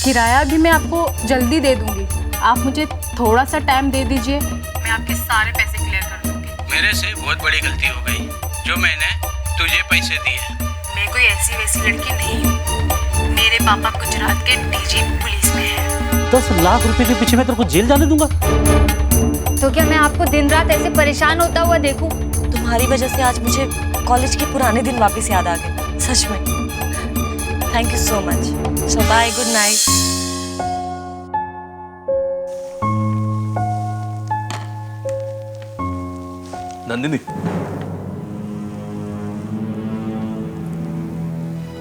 किराया भी मैं आपको जल्दी दे दूंगी। आप मुझे थोड़ा सा टाइम दे दीजिए, मैं आपके सारे पैसे क्लियर कर दूंगी। मेरे से बहुत बड़ी गलती हो गई जो मैंने तुझे पैसे दिए। मैं कोई ऐसी वैसी लड़की नहीं हूँ। मेरे पापा गुजरात के डीजी पुलिस में है। 10 लाख रुपए के पीछे मैं तेरे को जेल जाने दूंगा? तो क्या मैं आपको दिन रात ऐसे परेशान होता हुआ देखूं? तुम्हारी वजह से आज मुझे कॉलेज के पुराने दिन वापस याद आ गए, सच में। Thank you so much. So bye, good night. Nandini,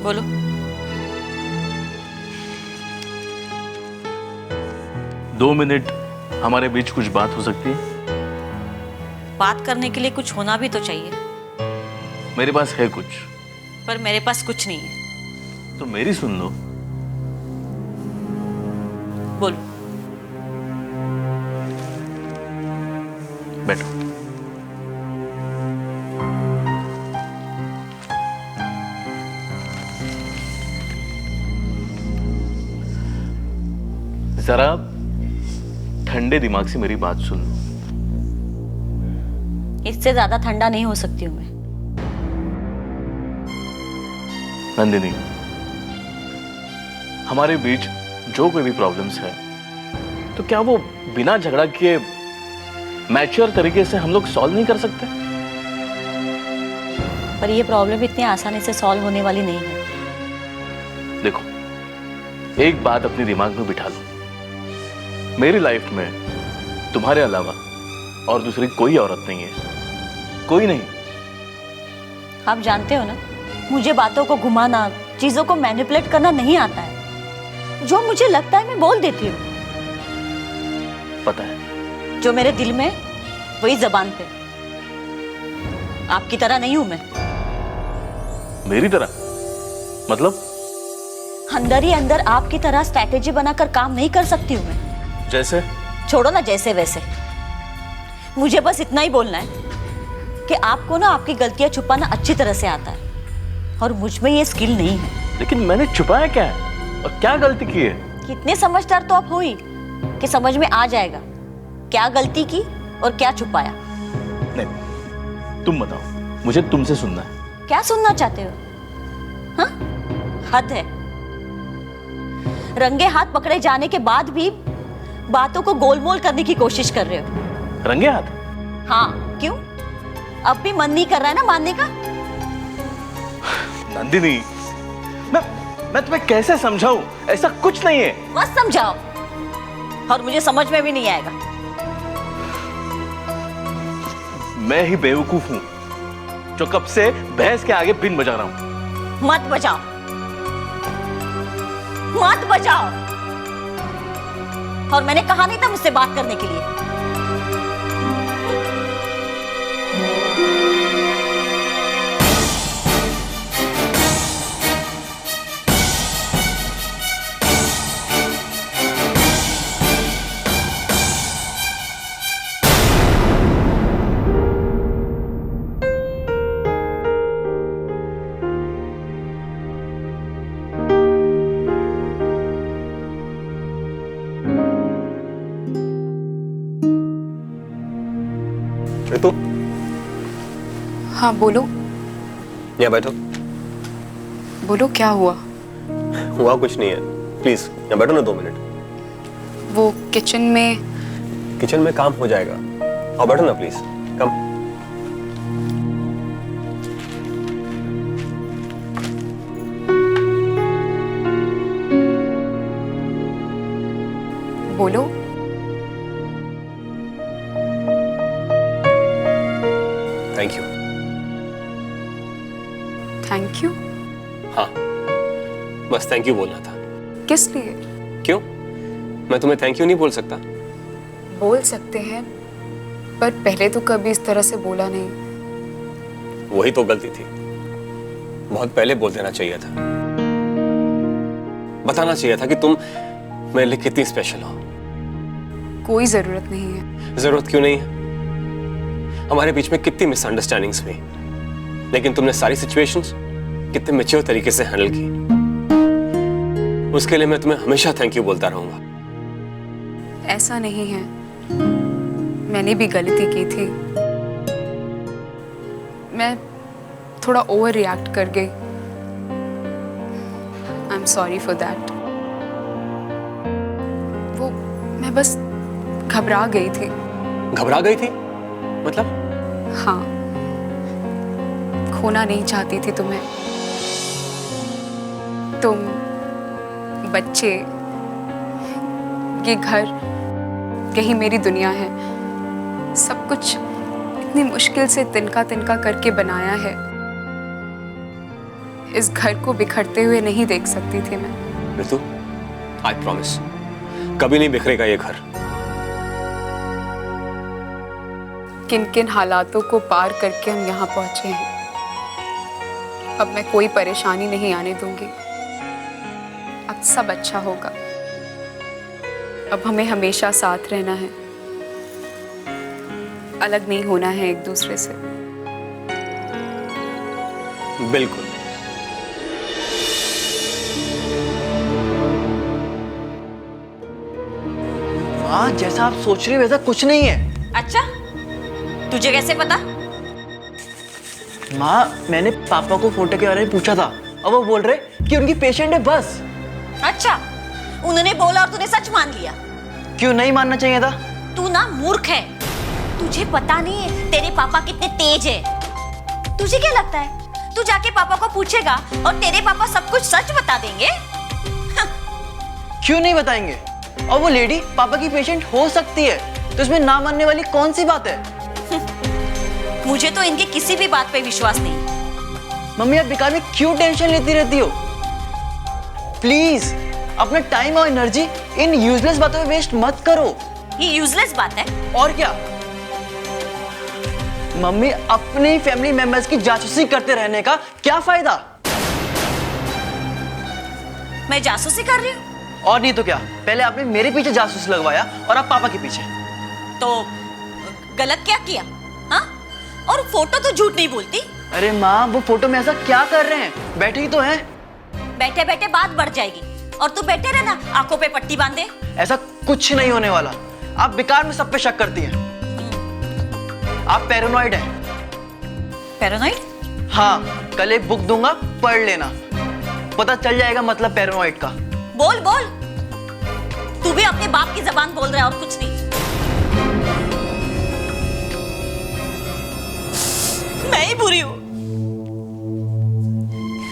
बोलो। दो मिनट हमारे बीच कुछ बात हो सकती है? बात करने के लिए कुछ होना भी तो चाहिए। मेरे पास है कुछ, पर मेरे पास कुछ नहीं है। तो मेरी सुन लो। बोलो। बैठो। जरा ठंडे दिमाग से मेरी बात सुन लो। इससे ज्यादा ठंडा नहीं हो सकती हूँ मैं। नंदिनी, हमारे बीच जो कोई भी प्रॉब्लम्स है तो क्या वो बिना झगड़ा किए मैच्योर तरीके से हम लोग सॉल्व नहीं कर सकते? पर ये प्रॉब्लम इतनी आसानी से सॉल्व होने वाली नहीं है। देखो, एक बात अपने दिमाग में बिठा लो, मेरी लाइफ में तुम्हारे अलावा और दूसरी कोई औरत नहीं है, कोई नहीं। आप जानते हो ना, मुझे बातों को घुमाना, चीजों को मैनिपुलेट करना नहीं आता है। जो मुझे लगता है मैं बोल देती हूँ। पता है, जो मेरे दिल में वही जबान पे। आपकी तरह नहीं हूं मैं। मेरी तरह मतलब? अंदर ही अंदर आपकी तरह स्ट्रैटेजी बनाकर काम नहीं कर सकती हूँ मैं। जैसे? छोड़ो ना जैसे वैसे। मुझे बस इतना ही बोलना है कि आपको ना आपकी गलतियां छुपाना अच्छी तरह से आता है और मुझ में ये स्किल नहीं है। लेकिन मैंने छुपाया क्या है और क्या गलती की है? कितने समझदार तो आप हो ही कि समझ में आ जाएगा क्या गलती की और क्या छुपाया। नहीं, तुम बताओ, मुझे तुमसे सुनना है। क्या सुनना चाहते हो? हाँ? हद है। रंगे हाथ पकड़े जाने के बाद भी बातों को गोलमोल करने की कोशिश कर रहे हो। रंगे हाथ? हाँ, क्यों? अब भी मन नहीं कर रहा है ना मानने का? नंदिनी, मैं तुम्हें कैसे समझाऊं? ऐसा कुछ नहीं है। मत समझाओ, और मुझे समझ में भी नहीं आएगा। मैं ही बेवकूफ हूं जो कब से भैंस के आगे बिन बजा रहा हूं। मत बजाओ, मत बजाओ। और मैंने कहा नहीं था मुझसे बात करने के लिए। तो हाँ बोलो। यहाँ बैठो। बोलो, क्या हुआ? हुआ कुछ नहीं है, प्लीज यहाँ बैठो ना 2 मिनट। वो किचन में काम हो जाएगा, और बैठो ना प्लीज। कम। बोलो। Thank you. Thank you? हाँ, बस थैंक यू बोलना था। किस लिए? क्यों? मैं तुम्हें थैंक यू नहीं बोल सकता? बोल सकते हैं, पर पहले तो कभी इस तरह से बोला नहीं। वही तो गलती थी, बहुत पहले बोल देना चाहिए था। बताना चाहिए था कि तुम मेरे लिए कितनी स्पेशल हो। कोई जरूरत नहीं है। जरूरत क्यों नहीं है? हमारे बीच में कितनी मिसअंडरस्टैंडिंग्स हुई, लेकिन तुमने सारी सिचुएशंस कितने मैच्योर तरीके से हैंडल की। उसके लिए मैं तुम्हें हमेशा थैंक यू बोलता रहूंगा। ऐसा नहीं है, मैंने भी गलती की थी। मैं थोड़ा ओवर रिएक्ट कर गई। I am sorry for that. वो मैं बस घबरा गई थी। घबरा गई थी मतलब? हाँ, खोना नहीं चाहती थी तुम्हें। तुम, बच्चे, ये घर, यही मेरी दुनिया है। सब कुछ इतनी मुश्किल से तिनका तिनका करके बनाया है। इस घर को बिखरते हुए नहीं देख सकती थी मैं। ऋतु, आई प्रॉमिस, कभी नहीं बिखरेगा ये घर। किन किन हालातों को पार करके हम यहाँ पहुंचे हैं। अब मैं कोई परेशानी नहीं आने दूंगी। अब सब अच्छा होगा। अब हमें हमेशा साथ रहना है, अलग नहीं होना है एक दूसरे से। बिल्कुल। माँ, जैसा आप सोच रही हो वैसा कुछ नहीं है। अच्छा, तुझे कैसे पता? माँ, मैंने पापा को फोटो के बारे में पूछा था और वो बोल रहे कि उनकी पेशेंट है बस। अच्छा, उन्होंने बोला और तूने सच मान लिया? क्यों नहीं मानना चाहिए था? तू ना मूर्ख है। तुझे पता नहीं है तेरे पापा कितने तेज है। तुझे क्या लगता है तू जाके पापा को पूछेगा और तेरे पापा सब कुछ सच बता देंगे? क्यों नहीं बताएंगे? और वो लेडी पापा की पेशेंट हो सकती है, तो इसमें ना मानने वाली कौन सी बात है? मुझे तो इनके किसी भी बात पे विश्वास नहीं। मम्मी, आप बेकार में क्यों टेंशन लेती रहती हो? प्लीज अपना टाइम और एनर्जी इन यूजलेस बातों में वेस्ट मत करो। ये यूजलेस बात है? और क्या? मम्मी, अपने फैमिली मेंबर्स की जासूसी करते रहने का क्या फायदा? मैं जासूसी कर रही हूँ? और नहीं तो क्या, पहले आपने मेरे पीछे जासूस लगवाया और अब पापा के पीछे। तो गलत क्या किया? हाँ? और फोटो तो झूठ नहीं बोलती। अरे माँ, वो फोटो में ऐसा क्या कर रहे हैं? बैठे ही तो हैं। बैठे बैठे बात बढ़ जाएगी और तू बैठे रहना, आंखों पे पट्टी बांधे। ऐसा कुछ नहीं होने वाला। आप बेकार में सब पे शक करती हैं। आप पैरानॉइड हैं। पैरानॉइड? हाँ, कल एक बुक दूंगा, पढ़ लेना, पता चल जाएगा मतलब पैरानॉइड का। बोल बोल, तू भी अपने बाप की जबान बोल रहा है और कुछ नहीं। मैं ही बुरी हूं,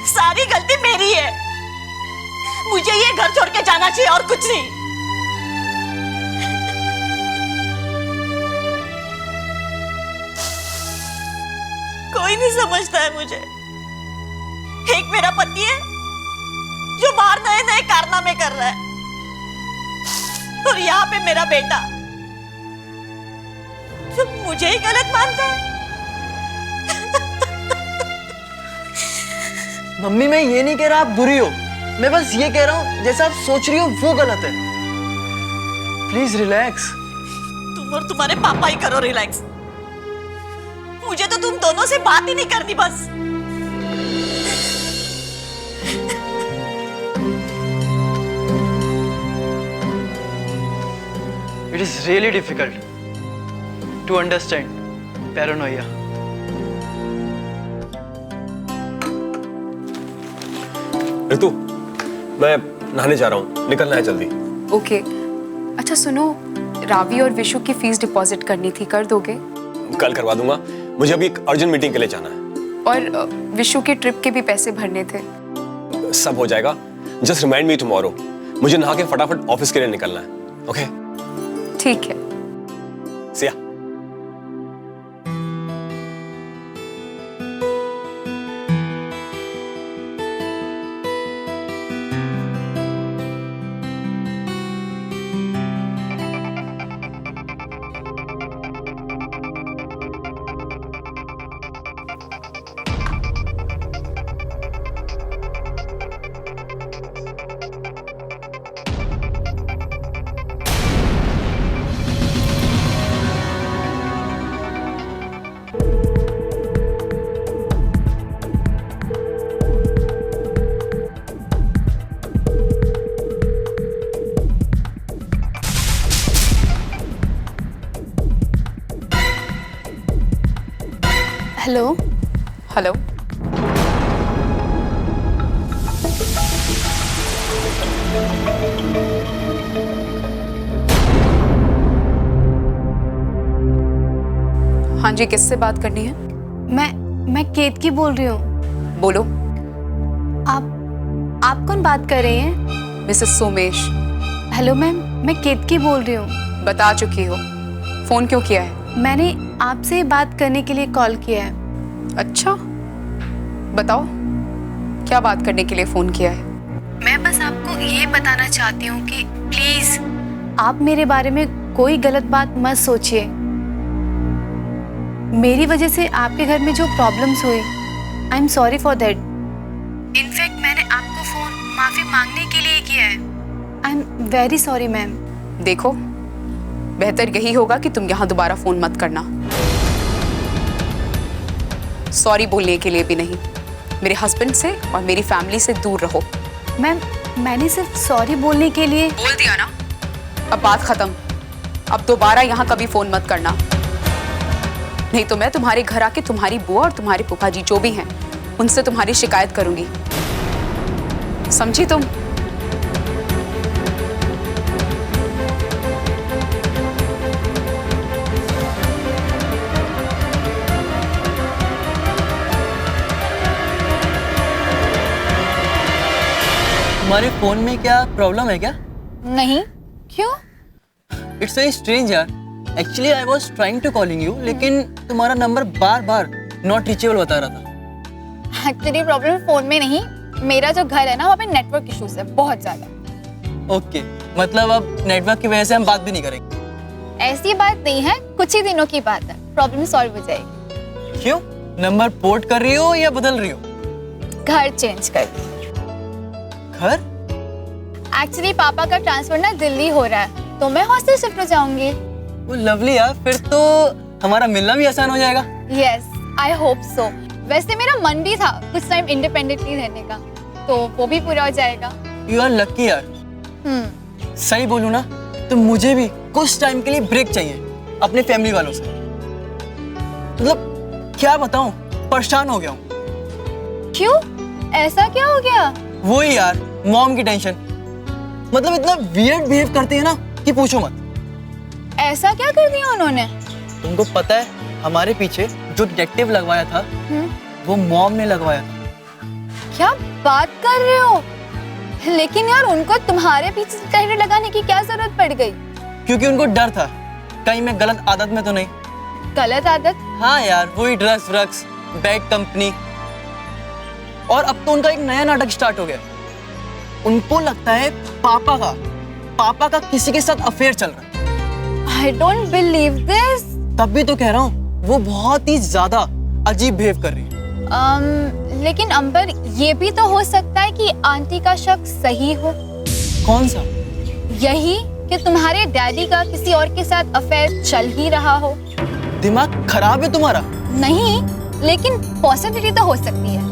सारी गलती मेरी है। मुझे ये घर छोड़ के जाना चाहिए और कुछ नहीं। कोई नहीं समझता है मुझे। एक मेरा पति है जो बाहर नए नए कारनामे कर रहा है, और यहाँ पे मेरा बेटा जो मुझे ही गलत मानता है। मम्मी, मैं ये नहीं कह रहा आप बुरी हो, मैं बस ये कह रहा हूँ जैसा आप सोच रही हो वो गलत है। Please relax. तुम और तुम्हारे पापा ही करो रिलैक्स। मुझे तो तुम दोनों से बात ही नहीं करनी बस। It is really difficult to understand paranoia. ऋतु, मैं नहाने जा रहा हूँ, निकलना है जल्दी। ओके। अच्छा सुनो, रावी और विशु की फीस डिपॉजिट करनी थी, कर दोगे? कल करवा दूंगा, मुझे अभी एक अर्जेंट मीटिंग के लिए जाना है। और विशु के ट्रिप के भी पैसे भरने थे। सब हो जाएगा, जस्ट रिमाइंड मी टुमारो। मुझे नहा के फटाफट ऑफिस के लिए निकलना है। ओके? ठीक है। सिया। हेलो। हेलो। हाँ जी, किससे बात करनी है? मैं केतकी बोल रही हूँ। बोलो। आप कौन बात कर रहे हैं? मिसेस सोमेश। हेलो मैम, मैं केतकी बोल रही हूँ। बता चुकी हो। फोन क्यों किया है? मैंने आपसे बात करने के लिए कॉल किया है। अच्छा, बताओ क्या बात करने के लिए फोन किया है? मैं बस आपको ये बताना चाहती हूँ कि प्लीज आप मेरे बारे में कोई गलत बात मत सोचिए। मेरी वजह से आपके घर में जो प्रॉब्लम्स हुई, I am sorry for that. In fact मैंने आपको फोन माफी मांगने के लिए किया है। I am very sorry ma'am. देखो, बेहतर यही होगा कि तुम यहाँ दोबारा फोन मत करना। सॉरी बोलने के लिए भी नहीं। मेरे हस्बैंड से और मेरी फैमिली से दूर रहो। मैम, मैंने सिर्फ सॉरी बोलने के लिए बोल दिया ना, अब बात खत्म। अब दोबारा यहाँ कभी फोन मत करना, नहीं तो मैं तुम्हारे घर आके तुम्हारी बुआ और तुम्हारे फूफा जी जो भी हैं उनसे तुम्हारी शिकायत करूंगी। समझी तुम? तुम्हारे फोन में क्या प्रॉब्लम है क्या? नहीं। क्यों? इट्स वेरी स्ट्रेंज यार। Actually I was trying to calling you, लेकिन तुम्हारा नंबर बार बार नॉट रीचेबल बता रहा था। एक्चुअली प्रॉब्लम फोन में नहीं, मेरा जो घर है ना वहाँ पे नेटवर्क इश्यूज है बहुत ज्यादा। ओके, मतलब अब नेटवर्क की वजह से हम बात भी नहीं करेंगे। ऐसी बात नहीं है, कुछ ही दिनों की बात है, प्रॉब्लम सॉल्व हो जाएगी। क्यों? नंबर पोर्ट कर रही हो या बदल रही हो? घर चेंज कर दी। घर? एक्चुअली पापा का ट्रांसफर ना दिल्ली हो रहा है, तो मैं हॉस्टल शिफ्ट हो जाऊंगी। वो लवली यार, फिर तो हमारा मिलना भी आसान हो जाएगा। Yes, I hope so. वैसे मेरा मन भी था कुछ टाइम इंडिपेंडेंटली रहने का, तो वो भी पूरा हो जाएगा। यू आर लकी यार। सही बोलूं ना, तो मुझे भी कुछ टाइम के लिए ब्रेक चाहिए अपने फैमिली वालों से। मतलब क्या बताऊं, परेशान हो गया हूं। क्यों? ऐसा क्या हो गया? वही यार, मॉम की टेंशन। मतलब इतना वियर्ड बिहेव करती है ना कि पूछो मत। ऐसा क्या कर दिया उन्होंने? तुमको पता है, हमारे पीछे जो डिटेक्टिव लगवाया था वो मॉम ने लगवाया था। क्या बात कर रहे हो? लेकिन यार उनको तुम्हारे पीछे डिटेक्टिव लगाने की क्या जरूरत पड़ गई? क्योंकि उनको डर था कहीं मैं गलत आदत में तो नहीं। गलत आदत? हाँ यार, वही ड्रग्स व्रग्स, बैड कंपनी। और अब तो उनका एक नया नाटक स्टार्ट हो गया। उनको लगता है पापा का किसी के साथ अफेयर चल रहा है। I don't believe this. तब भी तो कह रहा हूँ, वो बहुत ही ज्यादा अजीब बिहेव कर रही है। लेकिन अंबर, ये भी तो हो सकता है कि आंटी का शक सही हो। कौन सा? यही कि तुम्हारे डैडी का किसी और के साथ अफेयर चल ही रहा हो। दिमाग खराब है तुम्हारा? नहीं, लेकिन पॉसिबिलिटी तो हो सकती है।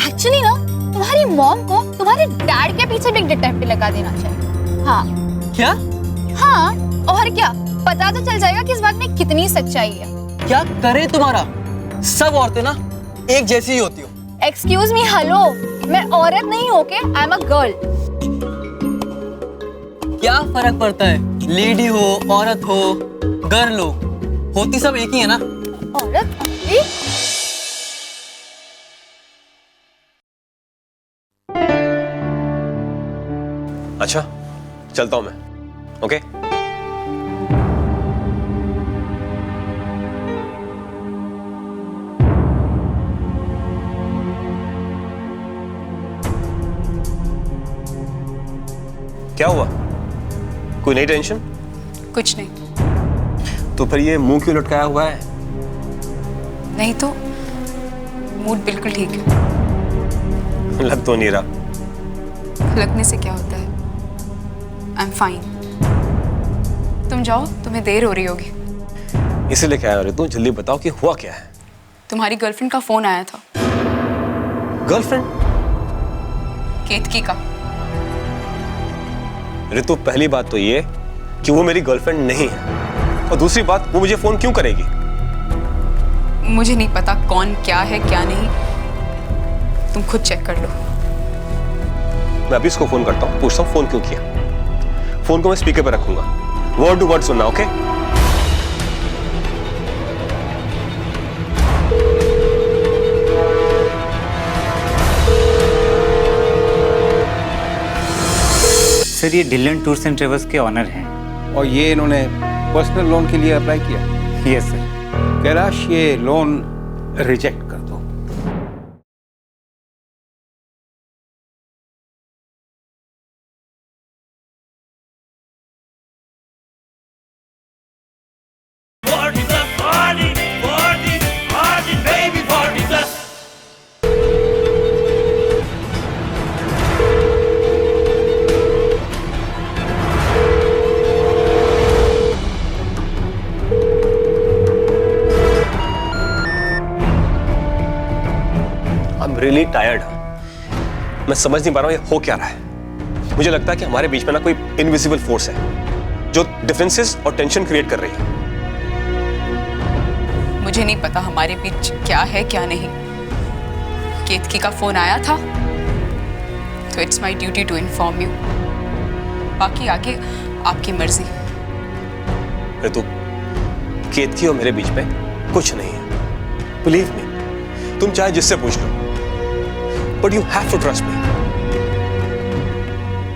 एक्चुअली ना, तुम्हारी मॉम को तुम्हारे डैड के पीछे भी डिटेक्टिव लगा देना चाहिए। हाँ। क्या? हाँ, और क्या, पता तो चल जाएगा कि इस बात में कितनी सच्चाई है। क्या करे तुम्हारा? सब औरतें ना एक जैसी ही होती हो। एक्सक्यूज मी, हेलो, मैं औरत नहीं होके आई एम अ गर्ल। क्या फर्क पड़ता है, लेडी हो, औरत हो, गर्ल हो, होती सब एक ही है ना। औरत? आंटी? अच्छा, चलता हूं मैं। ओके? क्या हुआ? कोई नई टेंशन? कुछ नहीं। तो फिर ये मुंह क्यों लटकाया हुआ है? नहीं तो मूड बिल्कुल ठीक है। लग तो नहीं रहा। लगने से क्या होता है? I am fine. तुम जाओ, तुम्हें देर हो रही होगी। इसीलिए क्या है तू, जल्दी बताओ कि हुआ क्या है। तुम्हारी गर्लफ्रेंड का फोन आया था। गर्लफ्रेंड? केतकी का। ऋतु, पहली बात तो ये कि वो मेरी गर्लफ्रेंड नहीं है, और दूसरी बात, वो मुझे फोन क्यों करेगी? मुझे नहीं पता कौन क्या है क्या नहीं, तुम खुद चेक कर लो। मैं अभी इसको फोन करता हूँ, पूछता हूँ फोन क्यों किया। फोन को मैं स्पीकर पे रखूंगा, वर्ड टू वर्ड सुनना, ओके? सर ये ढिल्लन टूर्स एंड ट्रेवल्स के ऑनर हैं। और ये इन्होंने पर्सनल लोन के लिए अप्लाई किया? Yes sir. कैलाश, ये लोन रिजेक्ट कर दो। Really tired. मैं समझ नहीं पा रहा हूँ ये हो क्या रहा है। मुझे लगता है कि हमारे बीच में ना कोई इनविजिबल फोर्स है जो डिफरेंसेस और टेंशन क्रिएट कर रही है। मुझे नहीं पता हमारे बीच क्या है क्या नहीं। केतकी का फोन आया था तो it's my duty to inform you, बाकी आगे आपकी मर्जी। ऋतु, केतकी और मेरे बीच में कुछ नहीं है, बिलीव मी। तुम चाहे जिससे पूछ लो, but you have to trust me.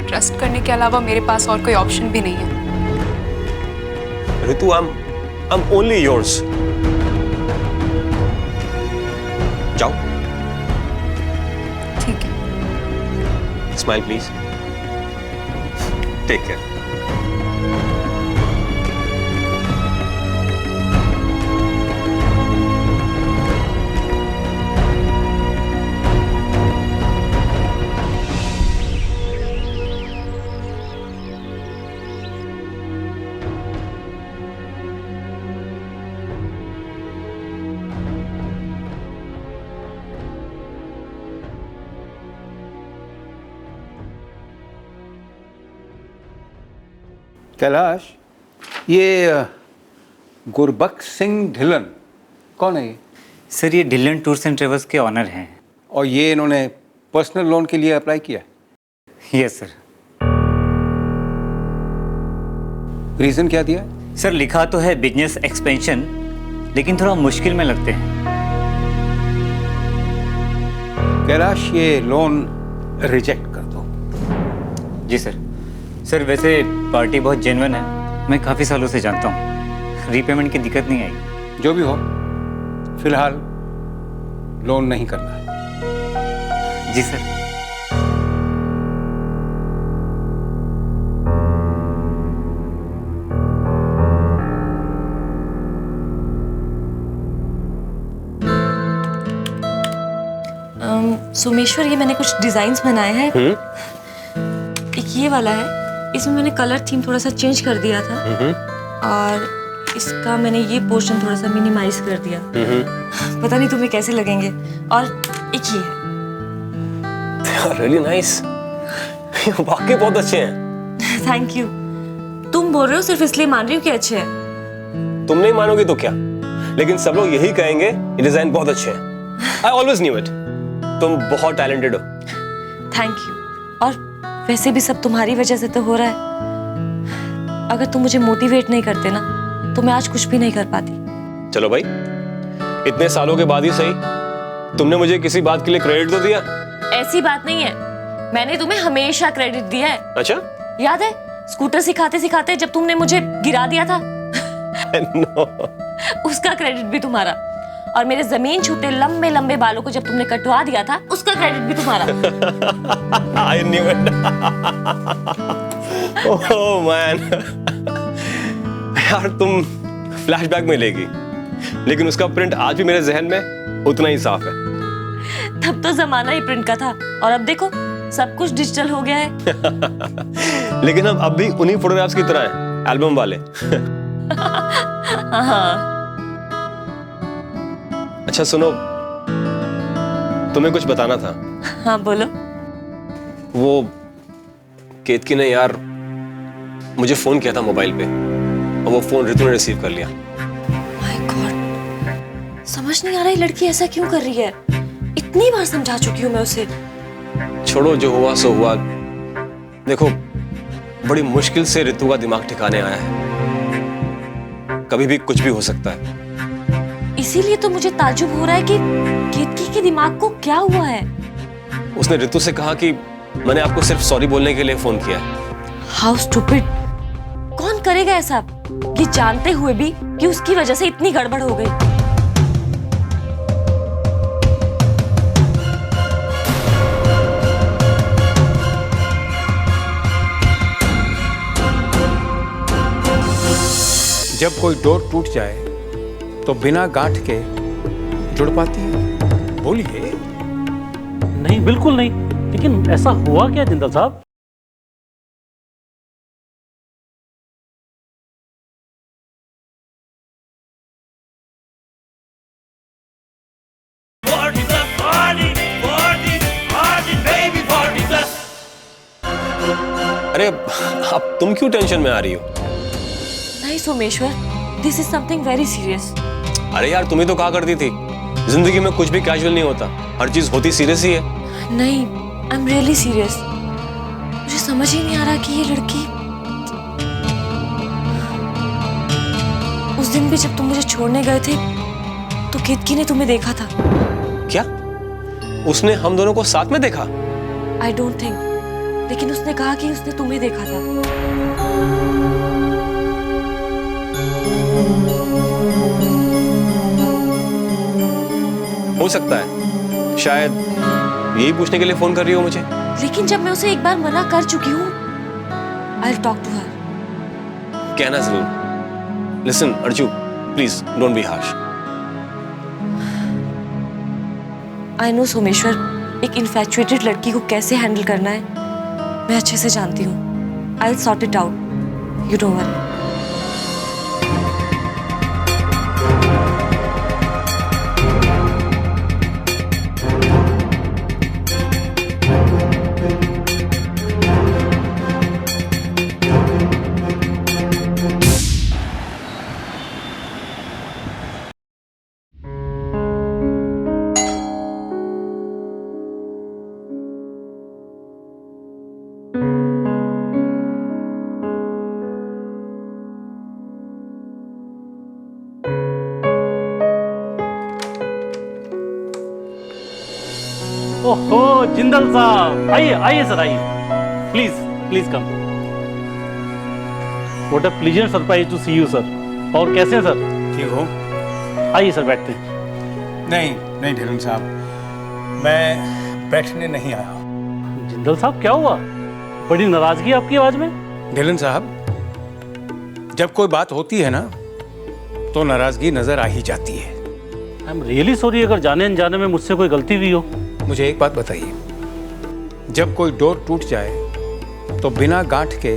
Trust करने के अलावा मेरे पास और कोई ऑप्शन भी नहीं है। Ritu, I am only yours. जाओ। ठीक है। Smile please. Take care. Kailash, ये गुरबख्श सिंह ढिल्लन कौन है ये? सर ये ढिल्लन टूर्स एंड ट्रेवल्स के ऑनर हैं। और ये इन्होंने पर्सनल लोन के लिए अप्लाई किया? Yes sir. रीजन क्या दिया? सर लिखा तो है बिजनेस एक्सपेंशन, लेकिन थोड़ा मुश्किल में लगते हैं। कैलाश, ये लोन रिजेक्ट कर दो। जी सर। सर वैसे पार्टी बहुत जेन्युइन है, मैं काफ़ी सालों से जानता हूँ, रीपेमेंट की दिक्कत नहीं आई। जो भी हो, फिलहाल लोन नहीं करना है। जी सर। सोमेश्वर, ये मैंने कुछ डिजाइन्स बनाए हैं। एक ये वाला है, इसमें मैंने कलर थीम थोड़ा सा चेंज कर दिया था, और इसका मैंने ये पोर्शन थोड़ा सा मिनिमाइज कर दिया। पता नहीं तुम्हें कैसे लगेंगे। और एक ये है। Really nice. वाकई बहुत अच्छे हैं। Thank you. तुम बोल रहे हो सिर्फ इसलिए मान रही हो कि अच्छे हैं। तुम नहीं मानोगी तो क्या, लेकिन सब लोग यही कहेंगे ये डिजाइन बहुत अच्छे हैं। I always knew it. तुम बहुत टैलेंटेड हो। Thank you. और वैसे भी सब तुम्हारी वजह से तो हो रहा है। अगर तुम मुझे मोटिवेट नहीं करते ना, तो मैं आज कुछ भी नहीं कर पाती। चलो भाई, इतने सालों के बाद ही सही तुमने मुझे किसी बात के लिए क्रेडिट तो दिया। ऐसी बात नहीं है, मैंने तुम्हें हमेशा क्रेडिट दिया है। अच्छा? याद है स्कूटर सिखाते सिखाते जब तुमने मुझे गिरा दिया था? no. उसका क्रेडिट भी तुम्हारा। और मेरे जमीन छूते लंबे लंबे बालों को जब तुमने कटवा दिया था, उसका क्रेडिट भी तुम्हारा। I knew it. Oh man. यार तुम फ्लैशबैक में लेगी, लेकिन उसका प्रिंट आज भी मेरे जहन में उतना ही साफ है। तब तो जमाना ही प्रिंट का था, और अब देखो सब कुछ डिजिटल हो गया है। लेकिन हम अब भी उन्हीं फोटोग्राफ्स की तरह हैं, एल्बम वाले। हाँ। अच्छा सुनो, तुम्हें कुछ बताना था। हाँ बोलो। वो केतकी ने यार मुझे फोन किया था मोबाइल पे, और वो फोन ऋतु ने रिसीव कर लिया। माय गॉड, समझ नहीं आ रहा ये लड़की ऐसा क्यों कर रही है। इतनी बार समझा चुकी हूँ मैं उसे। छोड़ो, जो हुआ सो हुआ। देखो, बड़ी मुश्किल से ऋतु का दिमाग ठिकाने आया है। कभी भी कुछ भी हो सकता है। इसीलिए तो मुझे ताज्जुब हो रहा है कि केतकी के दिमाग को क्या हुआ है। उसने ऋतु से कहा कि मैंने आपको सिर्फ सॉरी बोलने के लिए फोन किया है। How stupid. कौन करेगा ऐसा, ये जानते हुए भी कि उसकी वजह से इतनी गड़बड़ हो गई। जब कोई डोर टूट जाए तो बिना गांठ के जुड़ पाती है। बोलिए। नहीं, बिल्कुल नहीं। लेकिन ऐसा हुआ क्या जिंदल साहब? अरे अब तुम क्यों टेंशन में आ रही हो? नहीं Someshwar, this is something very serious. अरे यार, तुम ही तो कहा करती थी जिंदगी में कुछ भी कैजुअल नहीं होता, हर चीज होती सीरियस ही है। नहीं, आई एम रियली सीरियस। मुझे समझ ही नहीं आ रहा कि ये लड़की। उस दिन भी जब तुम मुझे छोड़ने गए थे तो केतकी ने तुम्हें देखा था। क्या? उसने हम दोनों को साथ में देखा? आई डोंट थिंक, लेकिन उसने कहा कि उसने तुम्हें देखा था। हो सकता है, शायद यही पूछने के लिए फोन कर रही हो मुझे। लेकिन जब मैं उसे एक बार मना कर चुकी हूँ, I will talk to her. कहना जरूर। Listen Arju, please don't be harsh. I know Someshwar, एक इन्फैचुएटेड लड़की को कैसे हैंडल करना है मैं अच्छे से जानती हूँ। I will sort it out, you don't worry. ओहो जिंदल साहब, आइए आइए सर, आइए। Please please come. What a pleasant surprise to see you sir. और कैसे हैं सर? ठीक हो? आइए सर, बैठते हैं। नहीं नहीं ढिलन साहब, मैं बैठने नहीं आया। जिंदल साहब क्या हुआ? बड़ी नाराजगी आपकी आवाज में। ढिलन साहब, जब कोई बात होती है ना तो नाराजगी नजर आ ही जाती है। आई एम रियली सॉरी अगर जाने अनजाने में मुझसे कोई गलती हुई हो। मुझे एक बात बताइए, जब कोई डोर टूट जाए तो बिना गांठ के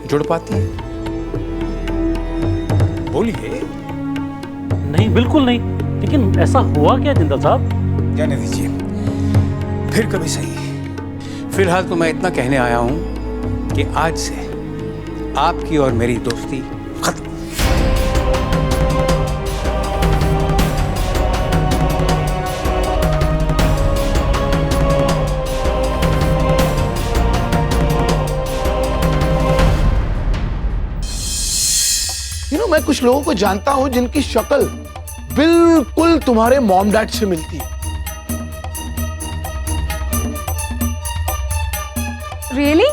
जुड़ पाती है? बोलिए। नहीं, बिल्कुल नहीं। लेकिन ऐसा हुआ क्या जिंदल साहब? जाने दीजिए, फिर कभी सही। फिलहाल तो मैं इतना कहने आया हूं कि आज से आपकी और मेरी दोस्ती खत्म। मैं कुछ लोगों को जानता हूं जिनकी शक्ल बिल्कुल तुम्हारे मॉम डैड से मिलती है। रियली?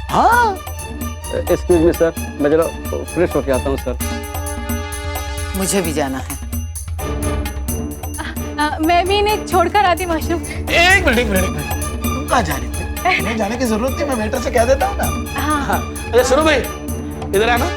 हाँ। एक्सक्यूज मी सर, मैं जरा फ्रेश होके आता हूँ सर। मुझे भी जाना है। मैं भी इन्हें छोड़कर आती वॉशरूम। एक मिनट, तुम कहाँ जा रही थी? तुम्हें जाने की जरूरत थी, मैं वेटर से कह देता हूँ ना। हाँ। अच्छा सुनो भाई, इधर आना।